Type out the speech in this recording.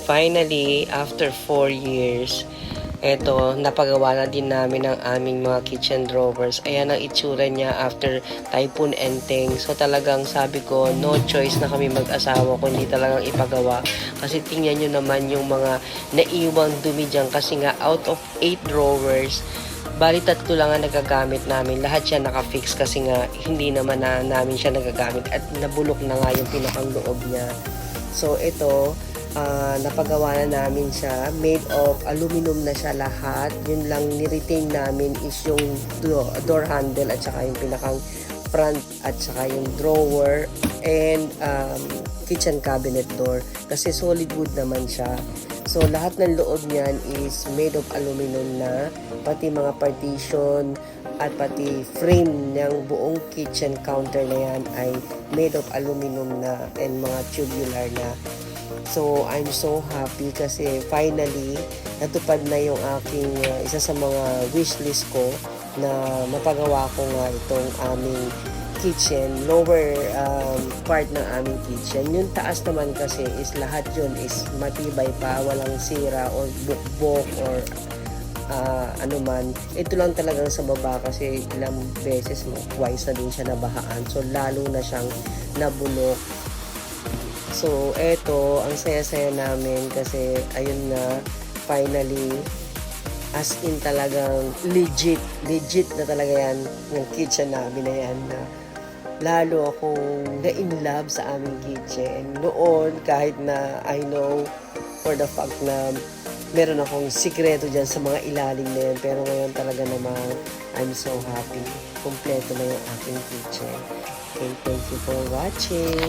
Finally, after 4 years, eto, napagawa na din namin ang aming mga kitchen drawers. Ayan ang itsura niya after Typhoon Enteng. So talagang sabi ko, no choice na kami mag-asawa kundi talagang ipagawa. Kasi tingnan nyo naman yung mga naiwang dumi dyan. Kasi nga out of 8 drawers, bali 3 lang ang nagagamit namin. Lahat siya nakafix kasi nga hindi naman na namin siya nagagamit. At nabulok na nga yung pinakang loob niya. So ito, napagawa na namin siya. Made of aluminum na siya lahat. Yun lang ni-retain namin is yung door handle at saka yung pinakang front at saka yung drawer and kitchen cabinet door. Kasi solid wood naman siya. So lahat ng loob niyan is made of aluminum na. Pati mga partition at pati frame ng buong kitchen counter na yan ay made of aluminum na and mga tubular na. So, I'm so happy kasi finally, natupad na yung aking isa sa mga wishlist ko na mapagawa ko nga itong aming kitchen, lower part ng aming kitchen. Yung taas naman kasi is lahat yun is matibay pa, walang sira or bukbok or ano man. Ito lang talagang sa baba kasi ilang beses, twice na din siya nabahaan. So, lalo na siyang nabulok. So, eto, ang saya-saya namin kasi ayun na, finally, as in talagang legit na talaga yan, yung kitchen namin na yan na lalo akong na-in-love sa aming kitchen. Noon, kahit na I know for the fact na meron akong sikreto dyan sa mga ilalim na yan, pero ngayon talaga naman, I'm so happy. Kompleto na yung aking kitchen. Okay, thank you for watching.